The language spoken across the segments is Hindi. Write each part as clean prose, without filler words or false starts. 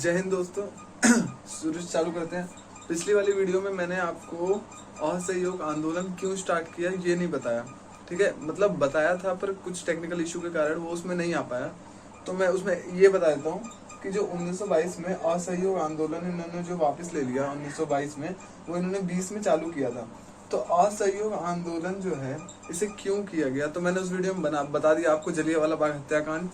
जय हिंद दोस्तों। शुरू चालू करते हैं। पिछली वाली वीडियो में मैंने आपको असहयोग आंदोलन क्यों स्टार्ट किया ये नहीं बताया, ठीक है। मतलब बताया था पर कुछ टेक्निकल इशू के कारण वो उसमें नहीं आ पाया, तो मैं उसमें ये बता देता हूँ कि जो 1922 में असहयोग आंदोलन इन्होंने जो वापस ले लिया 1922 में, वो इन्होंने 20 में चालू किया था। तो असहयोग आंदोलन जो है इसे क्यों किया गया, तो मैंने उस वीडियो में बता दिया आपको। जलियांवाला बाग हत्याकांड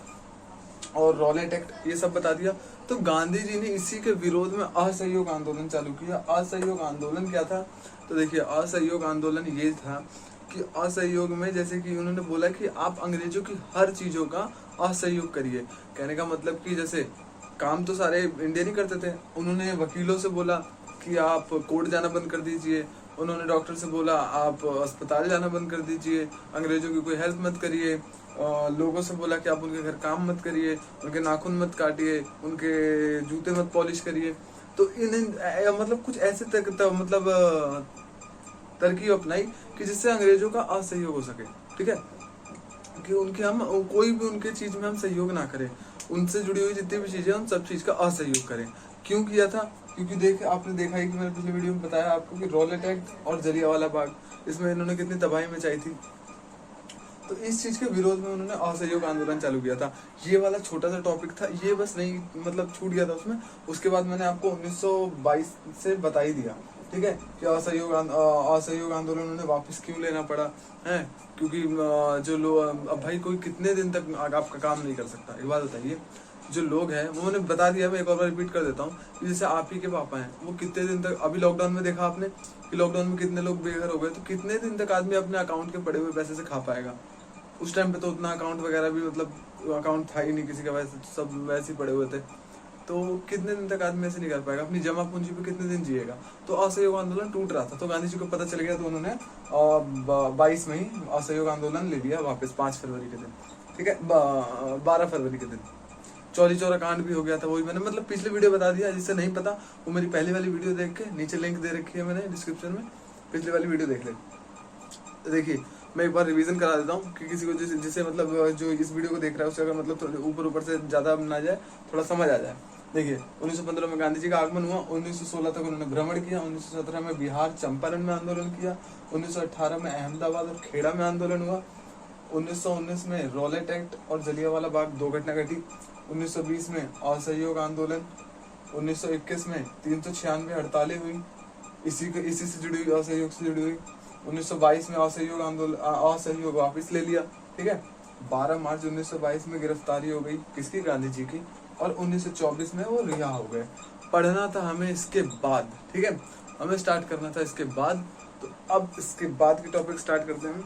और रॉलेट एक्ट ये सब बता दिया। तो गांधी जी ने इसी के विरोध में असहयोग आंदोलन चालू किया। असहयोग आंदोलन क्या था, तो देखिए असहयोग आंदोलन ये था कि असहयोग में जैसे कि उन्होंने बोला कि आप अंग्रेजों की हर चीजों का असहयोग करिए। कहने का मतलब कि जैसे काम तो सारे इंडियन ही करते थे, उन्होंने वकीलों से बोला कि आप कोर्ट जाना बंद कर दीजिए, उन्होंने डॉक्टर से बोला आप अस्पताल जाना बंद कर दीजिए, अंग्रेजों की कोई हेल्प मत करिए, लोगों से बोला कि आप उनके घर काम मत करिए, उनके नाखून मत काटिए, उनके जूते मत पॉलिश करिए। तो इन मतलब कुछ ऐसे तरकीब अपनाई कि जिससे अंग्रेजों का असहयोग हो सके, ठीक है। कि उनके हम कोई भी उनके चीज में हम सहयोग ना करें, उनसे जुड़ी हुई जितनी भी चीजें हम सब चीज का असहयोग करें। क्यों किया था, क्योंकि आपने देखा है कि मैंने पिछले वीडियो में बताया आपको कि रॉलेट एक्ट और जलियांवाला बाग, इसमें इन्होंने कितनी तबाही मचाई थी। तो इस चीज के विरोध में उन्होंने असहयोग आंदोलन चालू किया था। ये वाला छोटा सा टॉपिक था, ये बस नहीं मतलब छूट गया था उसमें। उसके बाद मैंने आपको 1922 से बता ही दिया, ठीक है, कि असहयोग आंदोलन उन्हें वापस क्यों लेना पड़ा है। क्योंकि जो लोग अब भाई कोई कितने दिन तक आपका काम नहीं कर सकता, एक बात बताइए। जो लोग हैं वो मैंने बता दिया, मैं एक और बार रिपीट कर देता हूँ कि जैसे आप ही के पापा हैं, वो कितने दिन तक, अभी लॉकडाउन में देखा आपने कि लॉकडाउन में कितने लोग बेघर हो गए, तो कितने दिन तक आदमी अपने अकाउंट के पड़े हुए पैसे से खा पाएगा। उस टाइम पे तो उतना अकाउंट वगैरह भी मतलब अकाउंट था ही नहीं किसी का, वैसे सब वैसे ही पड़े हुए थे। तो कितने दिन तक आदमी ऐसे नहीं कर पाएगा, अपनी जमा पूंजी पे कितने दिन जिएगा। तो असहयोग आंदोलन टूट रहा था, तो गांधी जी को पता चल गया, तो उन्होंने 22 में ही असहयोग आंदोलन ले लिया वापस 5 फरवरी के दिन, ठीक है, 12 फरवरी के दिन। चौरी चौरा कांड भी हो गया था, वही मैंने मतलब पिछले वीडियो बता दिया। जिससे नहीं पता वो मेरी पहली वाली वीडियो देख के, नीचे लिंक दे रखी है मैंने डिस्क्रिप्शन में, पिछली वाली वीडियो देख ले। तो देखिए मैं एक बार रिवीजन करा देता हूँ कि किसी को जिसे मतलब जो इस वीडियो को देख रहा है उसे अगर मतलब थोड़े ऊपर से ज्यादा ना जाए, थोड़ा समझ आ जाए। देखिए 1915 में गांधी जी का आगमन हुआ, 1916 तक उन्होंने भ्रमण किया, 1917 में बिहार चंपारण में आंदोलन किया, 1918 में अहमदाबाद और खेड़ा में आंदोलन हुआ, 1919 में रॉलेट एक्ट और जलियांवाला बाग 2 घटना घटी, 1920 में असहयोग आंदोलन, 1921 में 396 हड़तालें हुई, इसी से जुड़ी हुई, असहयोग से जुड़ी हुई। 1922 में असहयोग वापस ले लिया, ठीक है। 12 मार्च 1922 में गिरफ्तारी हो गई किसकी, गांधी जी की, और 1924 में वो रिहा हो गए। पढ़ना था हमें इसके बाद, ठीक है, हमें स्टार्ट करना था इसके बाद। तो अब इसके बाद की टॉपिक स्टार्ट करते हैं।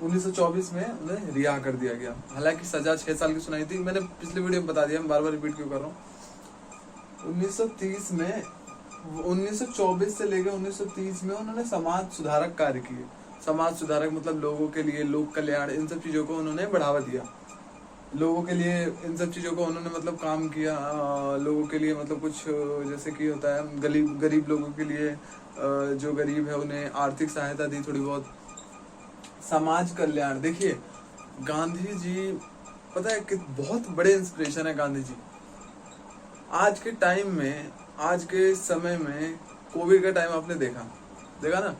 1924 में उन्हें रिहा कर दिया गया, हालांकि सजा 6 साल की सुनाई थी। मैंने पिछले वीडियो में बता दिया, मैं बार बार रिपीट क्यों कर रहा हूँ। 1930 में 1924 से लेकर 1930 में उन्होंने समाज सुधारक कार्य किए। समाज सुधारक मतलब लोगों के लिए, लोक कल्याण, इन सब चीजों को उन्होंने बढ़ावा दिया। लोगों के लिए इन सब चीजों को उन्होंने मतलब काम किया। लोगों के लिए मतलब कुछ जैसे कि होता है गरीब लोगों के लिए, जो गरीब है उन्हें आर्थिक सहायता दी थोड़ी बहुत। समाज कल्याण, देखिए गांधी जी पता है कि बहुत बड़े इंस्पिरेशन है गांधी जी। आज के टाइम में, आज के समय में, कोविड का टाइम आपने देखा ना,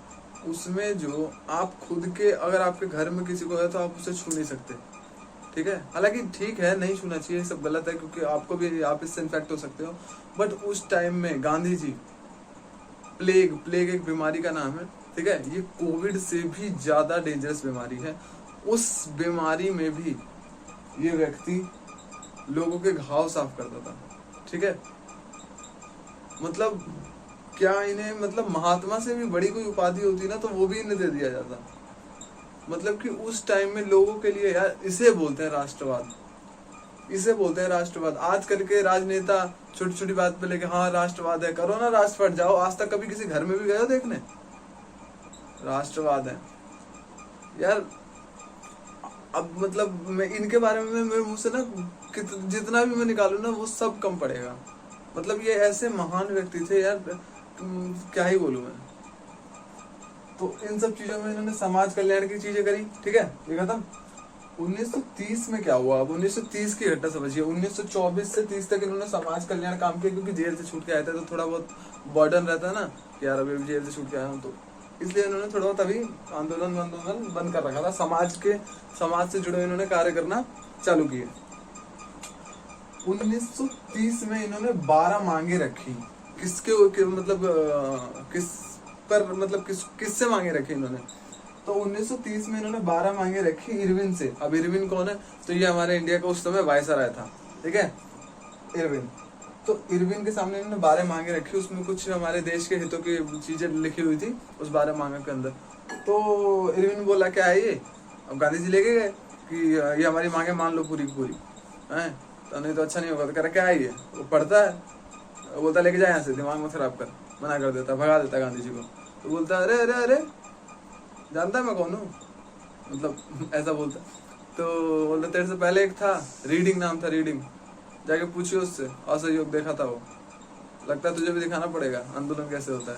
उसमें जो आप खुद के, अगर आपके घर में किसी को है तो आप उसे छू नहीं सकते, ठीक है। हालांकि ठीक है, नहीं छूना चाहिए, सब गलत है, क्योंकि आपको भी, आप इससे इन्फेक्ट हो सकते हो। बट उस टाइम में गांधी जी, प्लेग एक बीमारी का नाम है, ठीक है, ये कोविड से भी ज्यादा डेंजरस बीमारी है। उस बीमारी में भी ये व्यक्ति लोगों के घाव साफ करता था, ठीक है। मतलब क्या इन्हें, मतलब महात्मा से भी बड़ी कोई उपाधि होती ना तो वो भी इन्हें दे दिया जाता। मतलब कि उस टाइम में लोगों के लिए, यार इसे बोलते हैं राष्ट्रवाद, इसे बोलते हैं राष्ट्रवाद। आज कल के राजनेता छोटी छोटी बात पे लेके हाँ राष्ट्रवाद है, करो ना राष्ट्रवाद, जाओ आज तक कभी किसी घर में भी गए हो देखने, राष्ट्रवाद है यार। अब मतलब मैं इनके बारे में मेरे मुंह से ना जितना भी मैं निकालू ना वो सब कम पड़ेगा। मतलब ये ऐसे महान व्यक्ति थे यार, क्या ही बोलूं मैं। तो इन सब चीजों में इन्होंने समाज कल्याण की चीजें करी, ठीक है, ये खत्म। 1930 में क्या हुआ? अब 1930 की घटना समझिए। 1924 से 30 तक इन्होंने समाज कल्याण काम किया, क्योंकि जेल से छूट के आए थे तो थोड़ा बहुत बर्डन रहता है ना कि यार अभी जेल से छूट के आया हूँ, तो इसलिए इन्होंने थोड़ा बहुत अभी आंदोलन बंद कर रखा था। समाज से जुड़े इन्होंने कार्य करना चालू किए। 1930 में इन्होंने 12 मांगे रखी। किससे मांगे रखी इन्होंने? तो 1930 में इन्होंने 12 मांगे रखी इरविन से। अब इरविन कौन है? तो ये हमारे इंडिया का उस समय वायसराय था, ठीक है, इरविन। तो इरविन के सामने इन्होंने 12 मांगे रखी, उसमें कुछ हमारे देश के हितों की चीजें लिखी हुई थी उस 12 मांगों के अंदर। तो इरविन बोला क्या है ये? अब गांधी जी लेके गए कि ये हमारी मांगे मान लो पूरी की पूरी है, तो नहीं तो अच्छा नहीं होगा। तो कह रहा क्या है ये? वो पढ़ता है, बोलता लेके जाए यहाँ से, दिमाग मत खराब कर, मना कर देता, भगा देता गांधी जी को। तो बोलता अरे अरे अरे जानता है मैं कौन हूँ, मतलब ऐसा बोलता। तो बोलता तेरे से पहले एक था, रीडिंग नाम था, रीडिंग, जाके पूछिए उससे, असहयोग देखा था वो, लगता है तुझे भी दिखाना पड़ेगा आंदोलन कैसे होता है।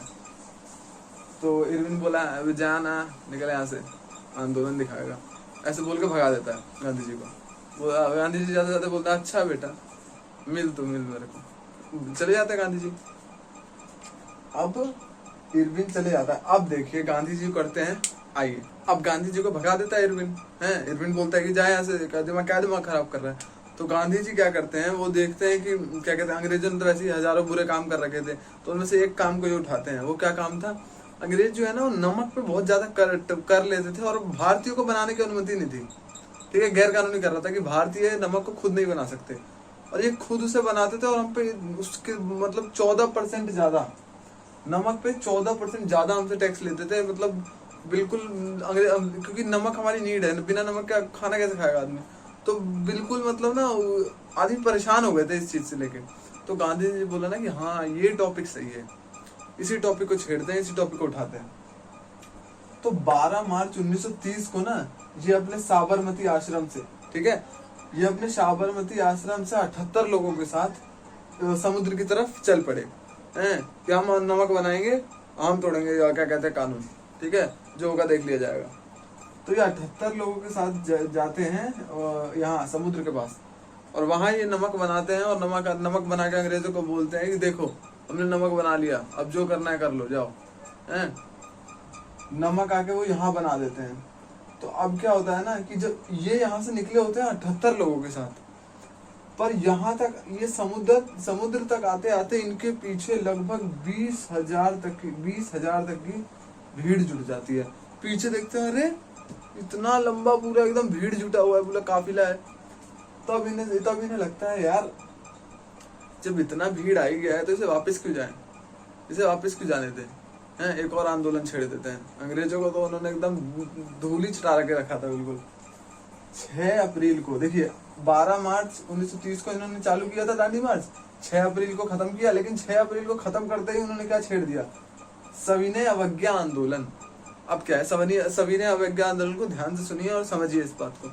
तो इरविन बोला अभी जाना, निकल यहाँ से, आंदोलन दिखाएगा, ऐसे बोल के भगा देता है गांधी जी को। गांधी जी जाते जाते बोलता अच्छा बेटा मिल मेरे को। चले जाते गांधी जी। अब इरविन चले जाता है। अब देखिए गांधी जी करते हैं, आइए अब गांधी जी को भगा देता है इरविन। इरविन बोलता है कि जाए यहाँ से, क्या दिमाग खराब कर रहा है। तो गांधी जी क्या करते हैं, वो देखते हैं कि क्या कहते हैं, अंग्रेजों ने तो वैसे ही हजारों बुरे काम कर रखे थे, तो उनमें से एक काम को ये उठाते हैं। वो क्या काम था? अंग्रेज जो है ना, वो नमक पे बहुत ज्यादा कर लेते थे और भारतीयों को बनाने की अनुमति नहीं थी, ठीक है, गैर कानूनी कर रहा था कि भारतीय नमक को खुद नहीं बना सकते, और ये खुद उसे बनाते थे। और हम पे उसके मतलब 14% ज्यादा नमक पे 14% ज्यादा हमसे टैक्स लेते थे, मतलब बिल्कुल क्योंकि नमक हमारी नीड है, बिना नमक का खाना कैसे खाएगा आदमी। तो बिल्कुल मतलब ना आदमी परेशान हो गए थे इस चीज से लेके। तो गांधी जी बोला ना कि हाँ ये टॉपिक सही है, इसी टॉपिक को छेड़ते हैं, इसी टॉपिक को उठाते हैं। तो 12 मार्च 1930 को ना ये अपने साबरमती आश्रम से, ठीक है, ये अपने साबरमती आश्रम से 78 लोगों के साथ समुद्र की तरफ चल पड़े हैं कि हम नमक बनाएंगे, हम तोड़ेंगे क्या कहते हैं कानून, ठीक है, जो होगा देख लिया जाएगा। तो ये 78 लोगों के साथ जाते हैं यहाँ समुद्र के पास, और वहां ये नमक बनाते हैं, और नमक बना के अंग्रेजों को बोलते हैं कि देखो हमने नमक बना लिया, अब जो करना है कर लो, जाओ। हैं नमक आके वो यहाँ बना देते हैं। तो अब क्या होता है ना कि जब ये यहाँ से निकले होते हैं 78 लोगों के साथ, पर यहाँ तक ये समुद्र तक आते आते इनके पीछे लगभग 20,000 तक की भीड़ जुट जाती है। पीछे देखते हैं अरे इतना लंबा पूरा एकदम भीड़ जुटा हुआ है, पूरा काफिला है। तब इन्हें लगता है यार जब इतना भीड़ आई गया है तो इसे वापस क्यों जाने दें, हैं, एक और आंदोलन छेड़ देते हैं। अंग्रेजों को तो उन्होंने एकदम धूल ही चटा के रखा था बिल्कुल। 6 अप्रैल को देखिए, 12 मार्च 1930 को इन्होंने चालू किया था दांडी मार्च, 6 अप्रैल को खत्म किया। लेकिन 6 अप्रैल को खत्म करते ही उन्होंने क्या छेड़ दिया? सविनय अवज्ञा आंदोलन। अब क्या है सविनय अवज्ञा आंदोलन को ध्यान से सुनिए और समझिए इस बात को।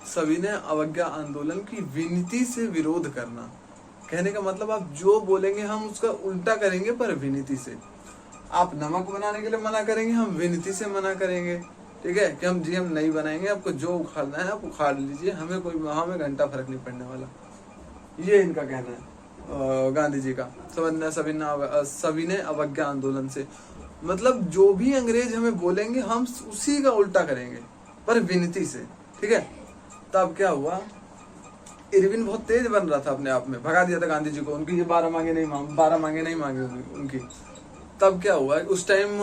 सविनय अवज्ञा आंदोलन की विनती से विरोध करना, कहने का मतलब आप जो बोलेंगे हम उसका उल्टा करेंगे, पर विनती से। आप नमक बनाने के लिए मना करेंगे, हम विनती से मना करेंगे, ठीक है, कि हम नहीं बनाएंगे, आपको जो उखाड़ना है आप उखाड़ लीजिए, हमें घंटा फर्क नहीं पड़ने वाला। ये इनका कहना है गांधी जी का सविनय अवज्ञा आंदोलन से। मतलब जो भी अंग्रेज हमें बोलेंगे हम उसी का उल्टा करेंगे, पर विनती से, ठीक है। तब क्या हुआ, इरविन बहुत तेज बन रहा था अपने आप में, भगा दिया था गांधी जी को। उनकी ये 12 मांगे नहीं मांगे उनकी। तब क्या हुआ, उस टाइम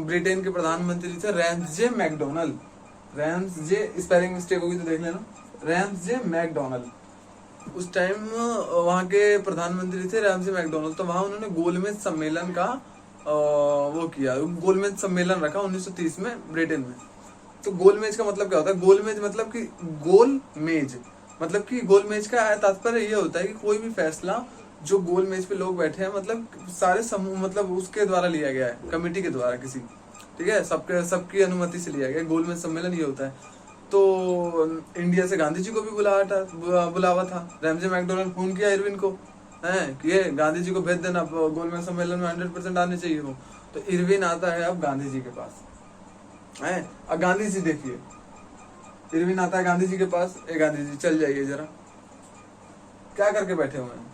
ब्रिटेन के प्रधानमंत्री थे रैम्सजे मैकडोनल्ड। रैम्सजे स्पेलिंग मिस्टेक होगी तो देख लेना, रैम्सजे मैकडोनल्ड। उस टाइम वहाँ के प्रधानमंत्री थे रैम्सजे मैकडोनल्ड। तो वहाँ उन्होंने गोलमेज सम्मेलन का वो किया, गोलमेज सम्मेलन रखा 1930 में ब्रिटेन में। तो गोलमेज का मतलब क्या होता है? गोलमेज मतलब कि गोल मेज, मतलब कि गोल मेज का तात्पर्य ये होता है कि कोई भी फैसला जो गोल मेज पे लोग बैठे हैं, मतलब सारे समूह, मतलब उसके द्वारा लिया गया है, कमेटी के द्वारा किसी, ठीक है, सबकी अनुमति से लिया गया। गोल मेज सम्मेलन ये होता है। तो इंडिया से गांधी जी को भी बुलावा था। रैम्सजे मैकडोनल्ड फोन किया इरविन को, है कि ये गांधी जी को भेज देना, गोल मेज सम्मेलन में 100% आने चाहिए हो। तो इरविन आता है अब गांधी जी के पास, है। अब गांधी जी देखिए, इरविन आता है गांधी जी के पास, ए गांधी जी चल जाइए जरा, क्या करके बैठे हुए हैं,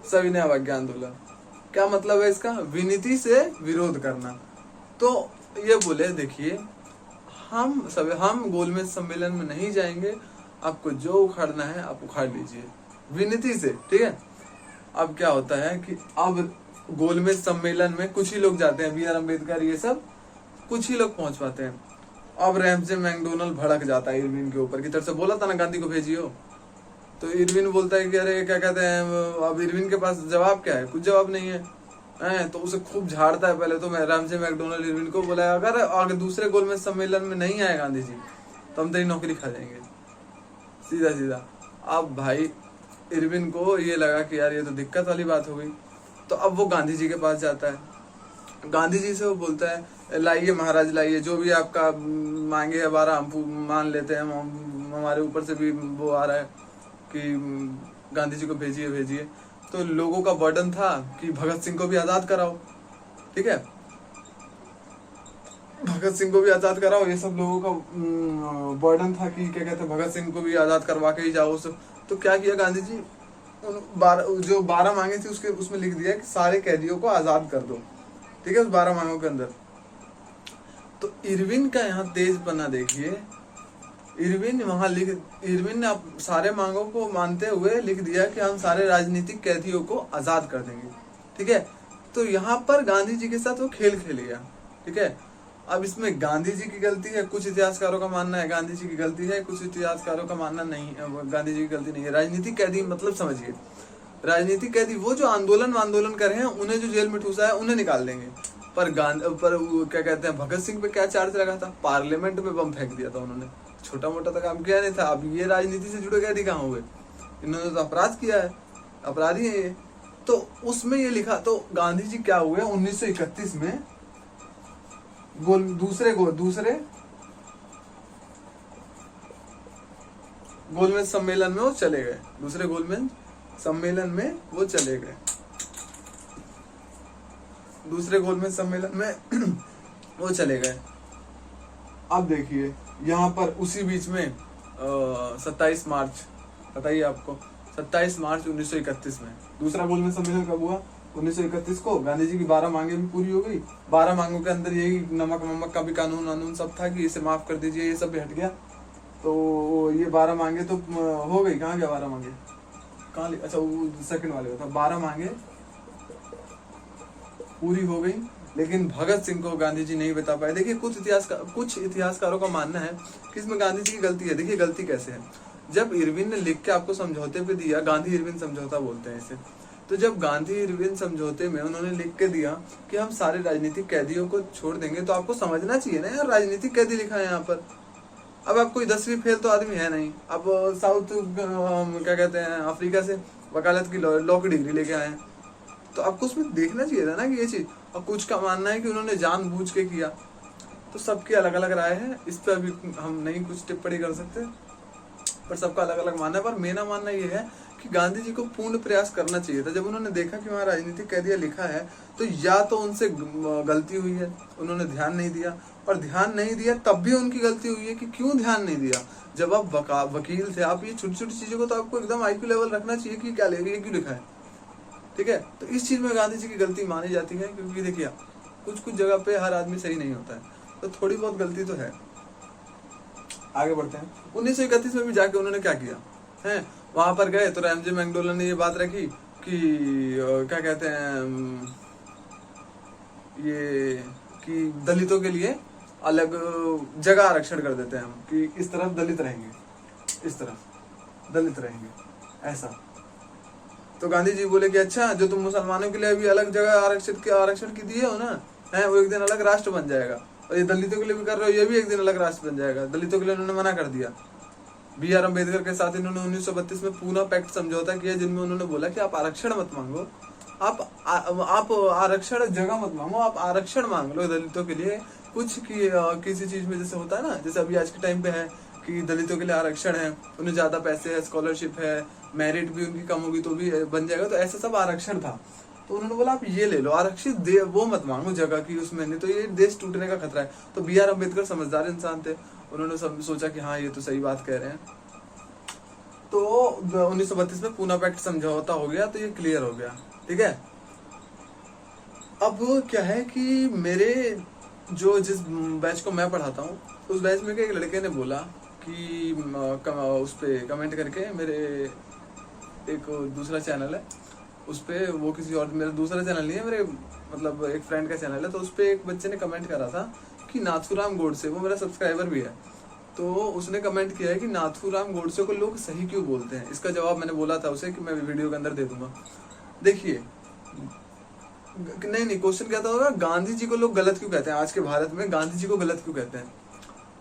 सविनय अवज्ञा आंदोलन। क्या मतलब है इसका, विनीति से विरोध करना। तो ये बोले देखिए हम गोलमेज सम्मेलन में नहीं जाएंगे, आपको जो उखाड़ना है आप उखाड़ लीजिए विनीति से, ठीक है। अब क्या होता है कि अब गोलमेज सम्मेलन में कुछ ही लोग जाते हैं, B.R. अम्बेडकर ये सब कुछ ही लोग पहुंच पाते हैं। अब रैमजे मैकडोनल्ड भड़क जाता है इरविन के ऊपर की तरफ से, बोला था ना गांधी को भेजियो, तो इरविन बोलता है कि अरे क्या कहते हैं, अब इरविन के पास जवाब क्या है, कुछ जवाब नहीं है, तो उसे खूब झाड़ता है। पहले तो मैं रैमजे मैकडोनल्ड इरविन को बोला अगर दूसरे गोलमेज सम्मेलन में नहीं आए गांधी जी तो हम तेरी नौकरी खा जाएंगे, सीधा सीधा। अब भाई इरविन को ये लगा कि यार ये तो दिक्कत वाली बात हो गई, तो अब वो गांधी जी के पास जाता है। गांधी जी से वो बोलता है लाइए महाराज लाइए, जो भी आपका मांगे है 12 हम मान लेते हैं, हमारे ऊपर से भी वो आ रहा है कि गांधी जी को भेजिए भेजिए। तो लोगों का बर्डन था कि भगत सिंह को भी आजाद कराओ, ठीक है, भगत सिंह को भी आजाद कराओ, ये सब लोगों का बर्डन था कि क्या कहते हैं भगत सिंह को भी आजाद करवा के ही जाओ सब। तो क्या किया गांधी जी, जो 12 मांगे थी उसमें लिख दिया कि सारे कैदियों को आजाद कर दो, ठीक है, उस 12 मांगों के अंदर। तो इरविन का यहाँ तेज बना देखिए, इरविन ने सारे मांगों को मानते हुए लिख दिया कि हम सारे राजनीतिक कैदियों को आजाद कर देंगे, ठीक है। तो यहाँ पर गांधी जी के साथ वो खेल खेल गया, ठीक है। अब इसमें गांधी जी की गलती है, कुछ इतिहासकारों का मानना है गांधी जी की गलती है, कुछ इतिहासकारों का मानना नहीं है गांधी जी की गलती नहीं है। राजनीतिक कैदी मतलब समझिए, राजनीतिक कैदी वो जो आंदोलन कर रहे हैं, उन्हें जो जेल में ठूसा है उन्हें निकाल देंगे। पर क्या कहते हैं भगत सिंह पे क्या चार्ज लगा था, पार्लियामेंट में बम फेंक दिया था उन्होंने, छोटा मोटा तो काम किया नहीं था। अब ये राजनीति से जुड़े कैदी कहाँ हुए, इन्होंने तो अपराध किया है, अपराधी है ये। तो उसमें ये लिखा, तो गांधी जी क्या हुए 1931 में दूसरे गोलमेज सम्मेलन में वो चले गए, दूसरे गोलमेज सम्मेलन में वो चले गए, दूसरे गोलमेज सम्मेलन में वो चले गए। अब देखिए यहाँ पर उसी बीच में 27 मार्च, बताइए आपको 27 मार्च 1931 में दूसरा गोलमेज सम्मेलन कब हुआ, 1931 को। गांधी जी की 12 मांगे भी पूरी हो गई। 12 मांगों के अंदर यही नमक का भी कानून सब था कि इसे माफ कर दीजिए, ये सब भी हट गया। तो ये 12 मांगे तो हो गई, कहाँ गया 12 मांगे, कहाँ, अच्छा वो सेकंड वाले था, 12 मांगे पूरी हो गई, लेकिन भगत सिंह को गांधी जी नहीं बता पाए। देखिए कुछ इतिहासकारों का मानना है कि इसमें गांधी जी की गलती है। देखिए गलती कैसे है, जब इरविन ने लिख के आपको समझौते पे दिया, गांधी इरविन समझौता बोलते हैं इसे, तो जब गांधी इरविन समझौते में उन्होंने लिख के दिया कि हम सारे राजनीतिक कैदियों को छोड़ देंगे, तो आपको समझना चाहिए ना यार, राजनीतिक कैदी लिखा है यहाँ पर। अब आप कोई 10वीं फेल तो आदमी है नहीं, अब साउथ क्या कहते हैं अफ्रीका से वकालत की लॉ की डिग्री लेके आए हैं, तो आपको उसमें देखना चाहिए था ना कि ये चीज। और कुछ का मानना है कि उन्होंने जानबूझ के किया, तो सबकी अलग अलग राय है, इस पर अभी हम नहीं कुछ टिप्पणी कर सकते, पर सबका अलग अलग मानना है। पर मेरा मानना ये है कि गांधी जी को पूर्ण प्रयास करना चाहिए था। जब उन्होंने देखा कि वहाँ राजनीतिक कैदियां लिखा है, तो या तो उनसे गलती हुई है, उन्होंने ध्यान नहीं दिया, और ध्यान नहीं दिया तब भी उनकी गलती हुई है कि क्यों ध्यान नहीं दिया। जब आप वकील थे, आप ये छोटी छोटी चीजों को तो आपको एकदम IQ लेवल रखना चाहिए कि क्या लेगी, क्यों लिखा है, ठीक है। तो इस चीज में गांधी जी की गलती मानी जाती है, क्योंकि देखिए कुछ जगह पे हर आदमी सही नहीं होता है, तो थोड़ी बहुत गलती तो है। आगे बढ़ते हैं। 1931 में भी जाके उन्होंने क्या किया है, वहां पर गए तो रैमजे मैकडोनल्ड ने ये बात रखी कि क्या कहते हैं ये कि दलितों के लिए अलग जगह आरक्षण कर देते हैं हम, कि इस तरफ दलित रहेंगे, इस तरफ दलित रहेंगे, ऐसा। तो गांधी जी बोले कि अच्छा, जो तुम मुसलमानों के लिए अभी अलग जगह आरक्षण की दिए हो ना, है वो एक दिन अलग राष्ट्र बन जाएगा, और ये दलितों के लिए भी कर रहे हो, ये भी एक दिन अलग राष्ट्र बन जाएगा। दलितों के लिए उन्होंने मना कर दिया। B.R. अम्बेडकर के साथ इन्होंने 1932 में पूना पैक्ट समझौता किया, जिनमें उन्होंने बोला कि आप आरक्षण मत मांगो, आप आरक्षण जगह मत मांगो, आप आरक्षण मांग लो दलितों के लिए। कुछ किसी चीज में जैसे होता है ना, जैसे अभी आज के टाइम पे है कि दलितों के लिए आरक्षण है, उन्हें ज्यादा पैसे है, स्कॉलरशिप है, मेरिट भी उनकी कम होगी तो भी बन जाएगा, तो ऐसा सब आरक्षण था। तो उन्होंने बोला आप ये ले लो, आरक्षित दे वो मत मांगो जगह की उसमें, नहीं तो ये देश टूटने का खतरा है। तो B.R. अम्बेडकर समझदार इंसान थे, उन्होंने सब सोचा कि हाँ ये तो सही बात कह रहे हैं, तो 1932 में पूना पैक्ट समझौता हो गया, तो ये क्लियर हो गया। ठीक है, अब क्या है कि मेरे जिस बैच को मैं पढ़ाता हूँ उस बैच में एक लड़के ने बोला कि उस पे कमेंट करके, मेरे एक दूसरा चैनल है उस पे, वो किसी और, मेरा दूसरा चैनल नहीं है, मेरे मतलब एक फ्रेंड का चैनल है, तो उस पे एक बच्चे ने कमेंट करा था कि नाथूराम गोडसे, वो मेरा सब्सक्राइबर भी है, तो उसने कमेंट किया है कि नाथूराम गोडसे को लोग सही क्यों बोलते हैं। इसका जवाब मैंने बोला था उसे कि मैं वीडियो के अंदर दे दूंगा। देखिए, नहीं क्वेश्चन क्या था होगा, गांधी जी को लोग गलत क्यों कहते हैं, आज के भारत में गांधी जी को गलत क्यों कहते हैं।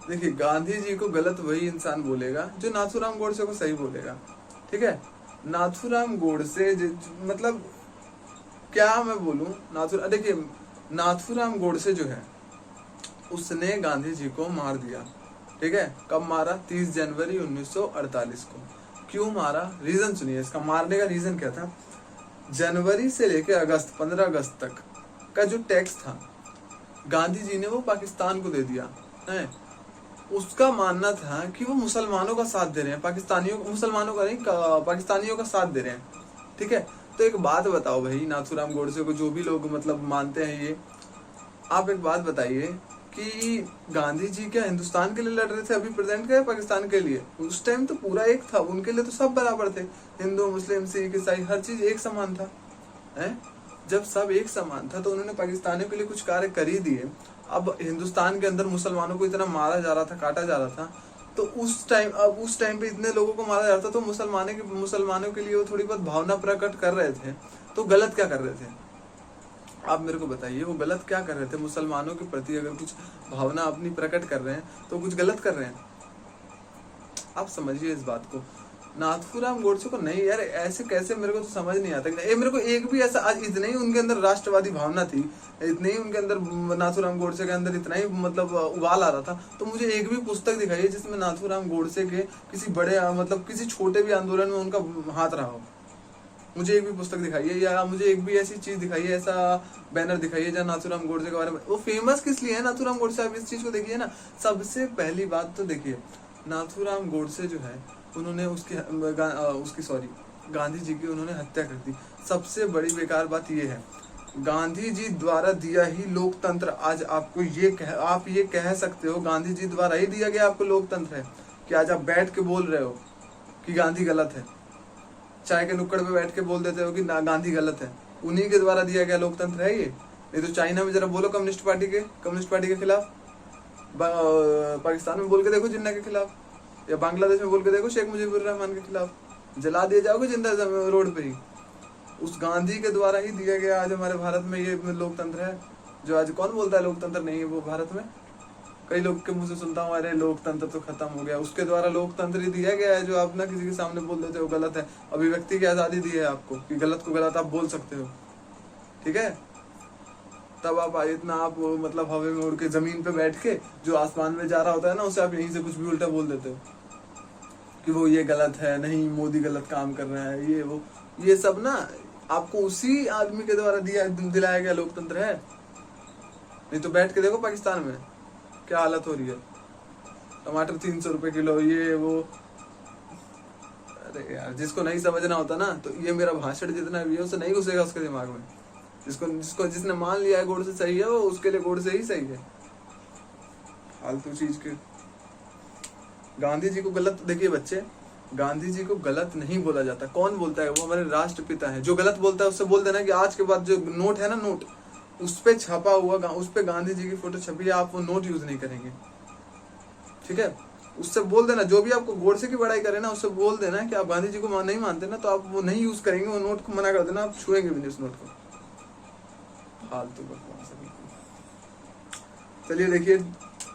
देखिए, गांधी जी को गलत वही इंसान बोलेगा जो नाथूराम गोडसे को सही बोलेगा। ठीक है, नाथूराम गोडसे मतलब क्या मैं बोलूं, देखिए नाथूराम गोडसे जो है उसने गांधी जी को मार दिया। ठीक है, कब मारा, 30 जनवरी 1948 को। क्यों मारा, रीजन सुनिए, इसका मारने का रीजन क्या था। जनवरी से लेकर अगस्त 15 अगस्त तक का जो टैक्स था गांधी जी ने वो पाकिस्तान को दे दिया है। उसका मानना था कि वो मुसलमानों का साथ दे रहे हैं, मुसलमानों का नहीं, पाकिस्तानियों का साथ दे रहे हैं। ठीक है, तो एक बात बताओ भाई, नाथूराम गोडसे को जो भी लोग मतलब मानते हैं ये, आप एक बात बताइए कि गांधी जी क्या हिंदुस्तान के लिए लड़ रहे थे अभी प्रेजेंट के, पाकिस्तान के लिए। उस टाइम तो पूरा एक था, उनके लिए तो सब बराबर थे, हिंदू मुस्लिम सिख ईसाई हर चीज एक समान था है। जब सब एक समान था तो उन्होंने पाकिस्तानियों के लिए कुछ कार्य कर ही दिए। अब हिंदुस्तान के अंदर मुसलमानों को इतना मारा जा रहा था, काटा जा रहा था, तो उस टाइम पे इतने लोगों को मारा जा रहा था, तो मुसलमानों के लिए वो थोड़ी बहुत भावना प्रकट कर रहे थे, तो गलत क्या कर रहे थे आप मेरे को बताइए, वो गलत क्या कर रहे थे। मुसलमानों के प्रति अगर कुछ भावना अपनी प्रकट कर रहे हैं तो कुछ गलत कर रहे हैं, आप समझिए इस बात को। नाथूराम गोडसे को नहीं यार, ऐसे कैसे, मेरे को तो समझ नहीं आता। मेरे को एक भी ऐसा, आज इतने ही उनके अंदर राष्ट्रवादी भावना थी, इतने ही उनके अंदर, नाथूराम गोडसे के अंदर इतना ही मतलब उबाल आ रहा था, तो मुझे एक भी पुस्तक दिखाइए जिसमें नाथूराम गोडसे के किसी बड़े मतलब किसी छोटे भी आंदोलन में उनका हाथ रहा हो। मुझे एक भी पुस्तक दिखाइए, या मुझे एक भी ऐसी चीज दिखाइए, ऐसा बैनर दिखाइए जहाँ नाथूराम गोडसे के बारे में। वो फेमस किस लिए है नाथूराम गोडसे, आप इस चीज को देखिए ना। सबसे पहली बात तो देखिए, नाथूराम गोडसे जो है उन्होंने गांधी जी की उन्होंने हत्या कर दी। सबसे बड़ी बेकार बात ये है, गांधी जी द्वारा दिया ही लोकतंत्र, आज आपको आप ये कह सकते हो गांधी जी द्वारा ही दिया गया आपको लोकतंत्र है कि आज आप बैठ के बोल रहे हो कि गांधी गलत है, चाय के नुक्कड़ पे बैठ के बोल देते हो कि गांधी गलत है, उन्हीं के द्वारा दिया गया लोकतंत्र है ये। नहीं तो चाइना में जरा बोलो कम्युनिस्ट पार्टी के खिलाफ, पाकिस्तान में बोल के देखो जिन्ना के खिलाफ, या बांग्लादेश में बोल के देखो शेख मुजीबुर रहमान के खिलाफ, जला दिए जाओगे जिंदा रोड पे ही। उस गांधी के द्वारा ही दिया गया आज हमारे भारत में ये लोकतंत्र है। जो आज कौन बोलता है लोकतंत्र नहीं है वो भारत में, कई लोग के मुंह से सुनता हूँ अरे लोकतंत्र तो खत्म हो गया। उसके द्वारा लोकतंत्र ही दिया गया है, जो आप ना किसी के सामने बोल देते हो गलत है। अभिव्यक्ति की आजादी दी है आपको कि गलत को गलत आप बोल सकते हो। ठीक है, तब आप इतना आप मतलब हवा में उड़ के जमीन पे बैठ के जो आसमान में जा रहा होता है ना, उसे आप यहीं से कुछ भी उल्टा बोल देते हो कि वो ये गलत है, नहीं मोदी गलत काम कर रहा है, ये वो, ये सब ना आपको उसी आदमी के द्वारा दिलाया गया लोकतंत्र है। नहीं तो बैठ के देखो पाकिस्तान में क्या हालत हो रही है, टमाटर 300 रुपए किलो, ये वो। अरे यार, जिसको नहीं समझना होता ना, तो ये मेरा भाषण जितना भी है उसे नहीं घुसेगा उसके दिमाग में। जिसने मान लिया है गोडसे सही है, वो उसके लिए गोडसे ही सही है। फालतू चीज के गांधी जी को गलत, देखिए बच्चे, गांधी जी को गलत नहीं बोला जाता। कौन बोलता है, वो हमारे राष्ट्रपिता है। जो गलत बोलता है उससे बोल देना कि आज के बाद जो नोट है ना, नोट उस पे छपा हुआ, उस पे गांधी जी की फोटो छपी है, आप वो नोट यूज नहीं करेंगे। ठीक है, उससे बोल देना, जो भी आपको गोडसे की बड़ाई करे ना, उससे बोल देना कि आप गांधी जी को नहीं मानते ना, तो आप वो नहीं यूज करेंगे, वो नोट को मना कर देना, आप छुएंगे भी नहीं उस नोट को। फालतू बकवास। चलिए देखिए,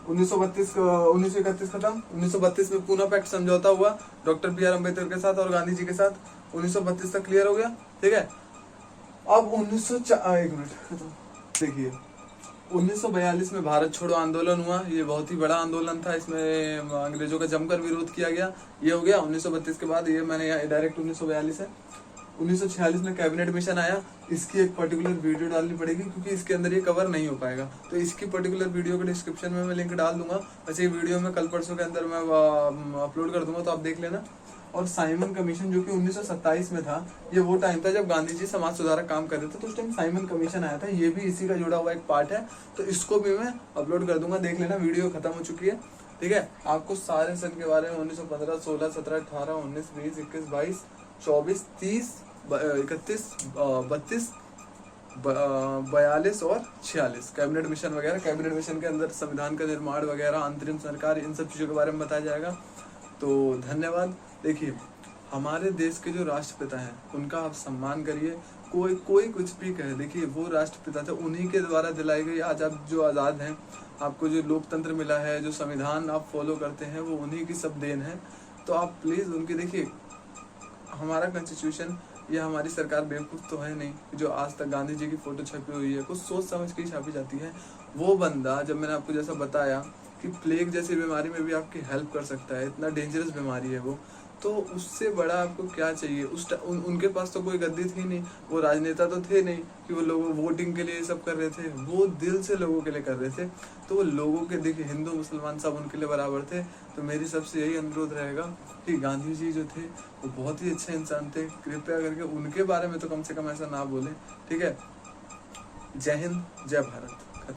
1931 खत्म, 1932 में पूना पैक्ट समझौता हुआ डॉक्टर बी आर अम्बेडकर के साथ और गांधी जी के साथ। 1932 तक क्लियर हो गया। ठीक है, अब 1942 में भारत छोड़ो आंदोलन हुआ। ये बहुत ही बड़ा आंदोलन था, इसमें अंग्रेजों का जमकर विरोध किया गया। ये हो गया 1932 के बाद, ये मैंने यहाँ डायरेक्ट 1942 है। 1946 में कैबिनेट मिशन आया, इसकी एक पर्टिकुलर वीडियो डालनी पड़ेगी क्योंकि इसके अंदर ये कवर नहीं हो पाएगा। तो इसकी पर्टिकुलर वीडियो को डिस्क्रिप्शन में मैं लिंक डाल दूंगा। वैसे ये वीडियो में कल परसों के अंदर मैं अपलोड कर दूंगा, तो आप देख लेना। और साइमन कमीशन जो कि 1927 में था, ये वो टाइम था जब गांधी जी समाज सुधारक काम कर रहे थे, तो उस टाइम साइमन कमीशन आया था, ये भी इसी का जुड़ा हुआ एक पार्ट है। तो इसको भी मैं अपलोड कर दूंगा, देख लेना। वीडियो खत्म हो चुकी है, ठीक है। आपको सारे सन के बारे में 1915, 16, 17, 18, 19, 20, 21, 22, 24, 30, 31, 32, 42 और 46 कैबिनेट मिशन वगैरह। कैबिनेट मिशन के अंदर संविधान का निर्माण वगैरह, अंतरिम सरकार, इन सब चीज़ों के बारे में बताया जाएगा। तो धन्यवाद। देखिए, हमारे देश के जो राष्ट्रपिता हैं उनका आप सम्मान करिए। कोई कुछ भी कहे, देखिए वो राष्ट्रपिता थे, उन्हीं के द्वारा दिलाई गई आज आप जो आज़ाद हैं, आपको जो लोकतंत्र मिला है, जो संविधान आप फॉलो करते हैं, वो उन्हीं की सब देन है। तो आप प्लीज़ उनकी, देखिए हमारा कॉन्स्टिट्यूशन या हमारी सरकार बेवकूफ़ तो है नहीं जो आज तक गांधी जी की फ़ोटो छपी हुई है, कुछ सोच समझ के ही छापी जाती है। वो बंदा, जब मैंने आपको जैसा बताया कि प्लेग जैसी बीमारी में भी आपकी हेल्प कर सकता है, इतना डेंजरस बीमारी है वो, तो उससे बड़ा आपको क्या चाहिए। उनके पास तो कोई गद्दी थी नहीं, वो राजनेता तो थे नहीं कि वो लोगों वोटिंग के लिए सब कर रहे थे, वो दिल से लोगों के लिए कर रहे थे। तो वो लोगों के, देखिए हिंदू मुसलमान सब उनके लिए बराबर थे। तो मेरी सबसे यही अनुरोध रहेगा कि गांधी जी जो थे वो बहुत ही अच्छे इंसान थे, कृपया करके उनके बारे में तो कम से कम ऐसा ना बोलें, ठीक है। जय हिंद, जय भारत।